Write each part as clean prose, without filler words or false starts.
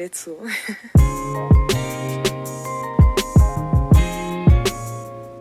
rightful.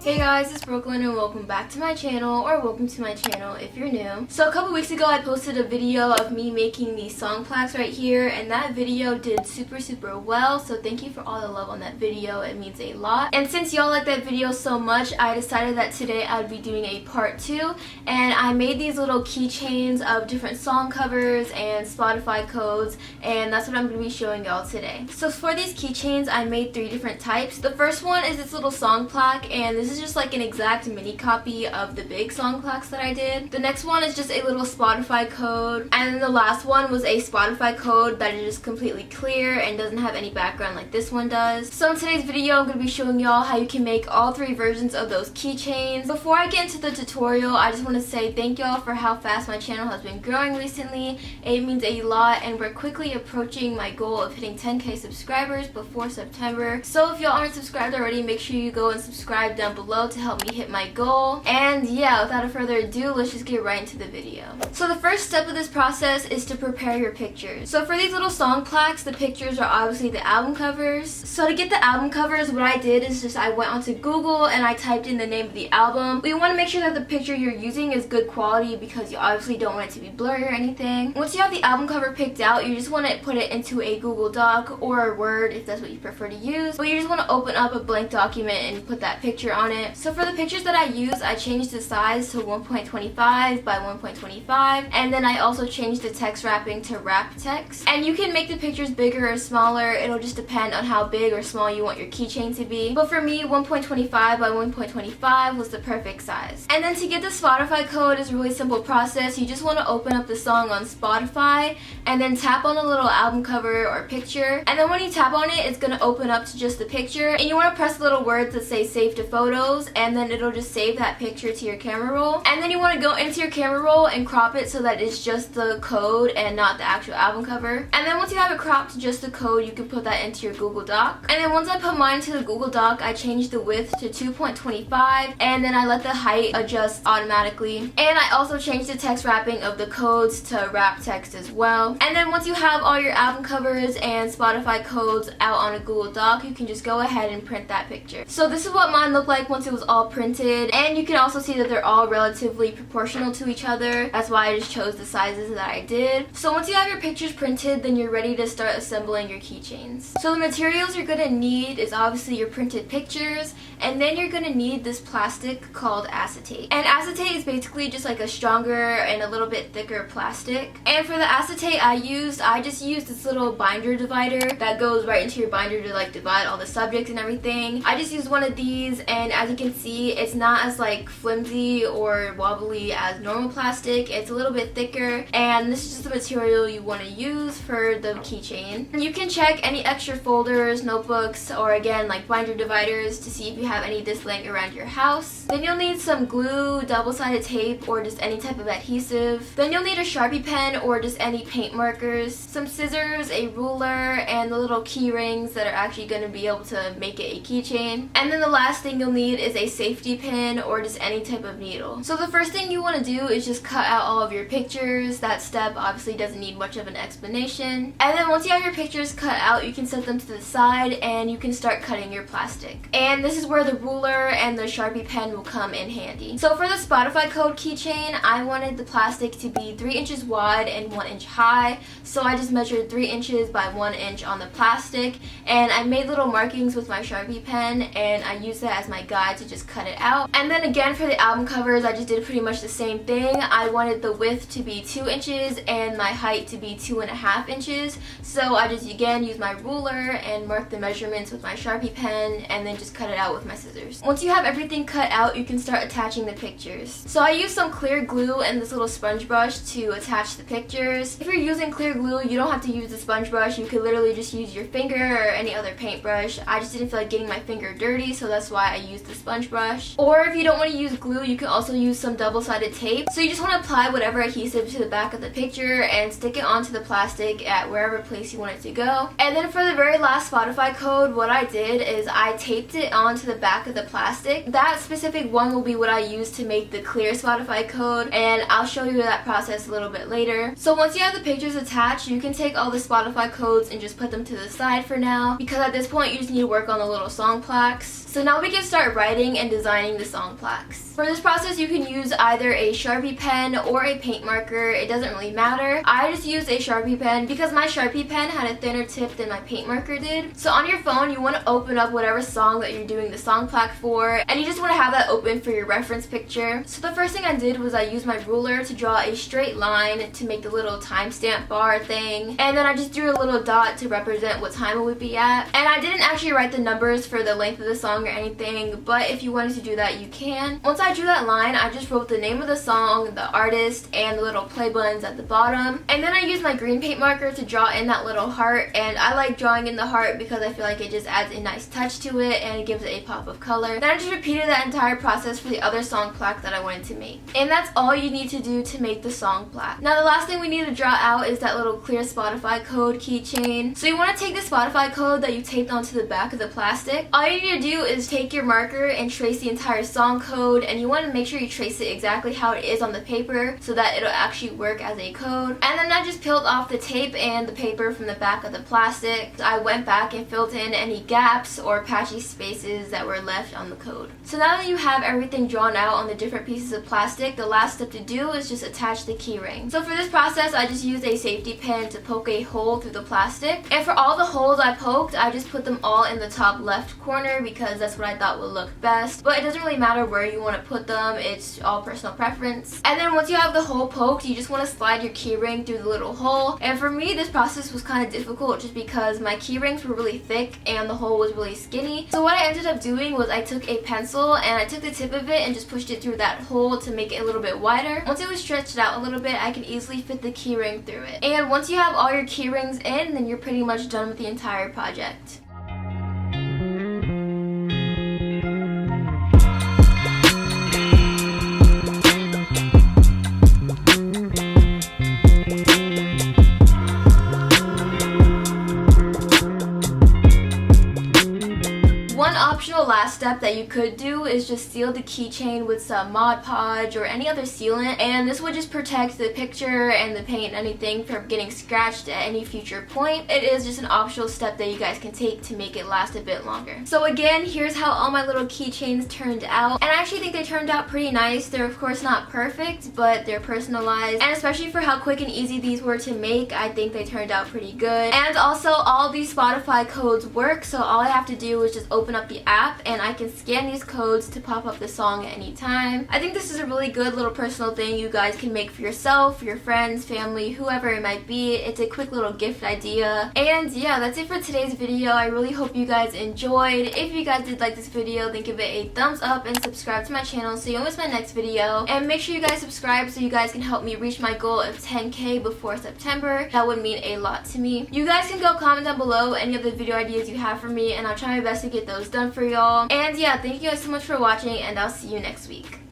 Hey guys, it's Brooklyn and welcome back to my channel, or welcome to my channel if you're new. So a couple weeks ago I posted a video of me making these song plaques right here, and that video did super well, so thank you for all the love on that video. It means a lot. And since y'all like that video so much, I decided that today I'd be doing a part 2, and I made these little keychains of different song covers and Spotify codes, and that's what I'm going to be showing y'all today. So for these keychains I made 3 different types. The first one is this little song plaque, and this is just like an exact mini copy of the big song plaques that I did. The next one is just a little Spotify code, and then the last one was a Spotify code that is just completely clear and doesn't have any background like this one does. So in today's video I'm going to be showing y'all how you can make all 3 versions of those keychains. Before I get into the tutorial, I just want to say thank y'all for how fast my channel has been growing recently. It means a lot, and we're quickly approaching my goal of hitting 10k subscribers before September. So if y'all aren't subscribed already, make sure you go and subscribe down below to help me hit my goal. And yeah, without further ado, let's just get right into the video. So the first step of this process is to prepare your pictures. So for these little song plaques, the pictures are obviously the album covers. So to get the album covers, what I did is just I went onto Google and I typed in the name of the album. We want to make sure that the picture you're using is good quality because you obviously don't want it to be blurry or anything. Once you have the album cover picked out, you just want to put it into a Google Doc or a Word if that's what you prefer to use. But you just want to open up a blank document and put that picture on it. So for the pictures that I use, I changed the size to 1.25 by 1.25, and then I also changed the text wrapping to wrap text. And you can make the pictures bigger or smaller. It'll just depend on how big or small you want your keychain to be. But for me, 1.25 by 1.25 was the perfect size. And then to get the Spotify code is a really simple process. You just want to open up the song on Spotify and then tap on the little album cover or picture. And then when you tap on it, it's going to open up to just the picture. And you want to press the little words that say save to photos, and then it'll just save that picture to your camera roll. And then you want to go into your camera roll and crop it so that it's just the code and not the actual album cover. And then once you have it cropped to just the code, you can put that into your Google Doc. And then once I put mine to the Google Doc, I changed the width to 2.25, and then I let the height adjust automatically. And I also changed the text wrapping of the codes to wrap text as well. And then once you have all your album covers and Spotify codes out on a Google Doc, you can just go ahead and print that picture. So this is what mine looked like once it was all printed, and you can also see that they're all relatively proportional to each other. That's why I just chose the sizes that I did. So once you have your pictures printed, then you're ready to start assembling your keychains. So the materials you're going to need is obviously your printed pictures, and then you're going to need this plastic called acetate. And acetate is basically just like a stronger and a little bit thicker plastic. And for the acetate I just used this little binder divider that goes right into your binder to like divide all the subjects and everything. I just used one of these, and as you can see, it's not as like flimsy or wobbly as normal plastic. It's a little bit thicker, and this is just the material you want to use for the keychain. You can check any extra folders, notebooks, or again like binder dividers to see if you have any of this laying around your house. Then you'll need some glue, double-sided tape, or just any type of adhesive. Then you'll need a Sharpie pen or just any paint markers, some scissors, a ruler, and the little key rings that are actually going to be able to make it a keychain. And then the last thing you'll need is a safety pin or just any type of needle. So the first thing you want to do is just cut out all of your pictures. That step obviously doesn't need much of an explanation. And then once you have your pictures cut out, you can set them to the side and you can start cutting your plastic. And this is where the ruler and the Sharpie pen will come in handy. So for the Spotify code keychain, I wanted the plastic to be 3 inches wide and 1 inch high. So I just measured 3 inches by 1 inch on the plastic, and I made little markings with my Sharpie pen, and I used that as my guide to just cut it out. And then again for the album covers, I just did pretty much the same thing. I wanted the width to be 2 inches and my height to be 2.5 inches. So I just again used my ruler and marked the measurements with my Sharpie pen, and then just cut it out with my scissors. Once you have everything cut out, you can start attaching the pictures. So I used some clear glue and this little sponge brush to attach the pictures. If you're using clear glue, you don't have to use the sponge brush. You could literally just use your finger or any other paintbrush. I just didn't feel like getting my finger dirty, so that's why I used the sponge brush. Or if you don't want to use glue, you can also use some double-sided tape. So you just want to apply whatever adhesive to the back of the picture and stick it onto the plastic at wherever place you want it to go. And then for the very last Spotify code, what I did is I taped it onto the the back of the plastic. That specific one will be what I use to make the clear Spotify code, and I'll show you that process a little bit later. So once you have the pictures attached, you can take all the Spotify codes and just put them to the side for now, because at this point you just need to work on the little song plaques. So now we can start writing and designing the song plaques. For this process, you can use either a Sharpie pen or a paint marker. It doesn't really matter. I just used a Sharpie pen because my Sharpie pen had a thinner tip than my paint marker did. So on your phone, you want to open up whatever song that you're doing the song plaque for, and you just want to have that open for your reference picture. So the first thing I did was I used my ruler to draw a straight line to make the little timestamp bar thing, and then I just drew a little dot to represent what time it would be at. And I didn't actually write the numbers for the length of the song or anything, but if you wanted to do that, you can. Once I drew that line, I just wrote the name of the song, the artist, and the little play buttons at the bottom. And then I used my green paint marker to draw in that little heart, and I like drawing in the heart because I feel like it just adds a nice touch to it and it gives it a pop of color. Then I just repeated that entire process for the other song plaque that I wanted to make. And that's all you need to do to make the song plaque. Now the last thing we need to draw out is that little clear Spotify code keychain. So you want to take the Spotify code that you taped onto the back of the plastic. All you need to do is take your marker and trace the entire song code, and you want to make sure you trace it exactly how it is on the paper so that it'll actually work as a code. And then I just peeled off the tape and the paper from the back of the plastic. I went back and filled in any gaps or patchy spaces that were left on the code. So now that you have everything drawn out on the different pieces of plastic, the last step to do is just attach the keyring. So for this process, I just used a safety pin to poke a hole through the plastic. And for all the holes I poked, I just put them all in the top left corner because that's what I thought would look best. But it doesn't really matter where you want to put them, it's all personal preference. And then once you have the hole poked, you just want to slide your keyring through the little hole. And for me, this process was kind of difficult just because my keyrings were really thick and the hole was really skinny. So what I ended up doing was I took a pencil and I took the tip of it and just pushed it through that hole to make it a little bit wider. Once it was stretched out a little bit, I could easily fit the keyring through it. And once you have all your keyrings in, then you're pretty much done with the entire project. Optional last step that you could do is just seal the keychain with some Mod Podge or any other sealant, and this would just protect the picture and the paint and anything from getting scratched at any future point. It is just an optional step that you guys can take to make it last a bit longer. So again, here's how all my little keychains turned out, and I actually think they turned out pretty nice. They're of course not perfect, but they're personalized, and especially for how quick and easy these were to make, I think they turned out pretty good. And also all these Spotify codes work, so all I have to do is just open up the app and I can scan these codes to pop up the song at any time. I think this is a really good little personal thing you guys can make for yourself, for your friends, family, whoever it might be. It's a quick little gift idea. And yeah, that's it for today's video. I really hope you guys enjoyed. If you guys did like this video, then give it a thumbs up and subscribe to my channel so you don't miss my next video. And make sure you guys subscribe so you guys can help me reach my goal of 10K before September. That would mean a lot to me. You guys can go comment down below any of the video ideas you have for me, and I'll try my best to get those done for y'all. And yeah, thank you guys so much for watching, and I'll see you next week.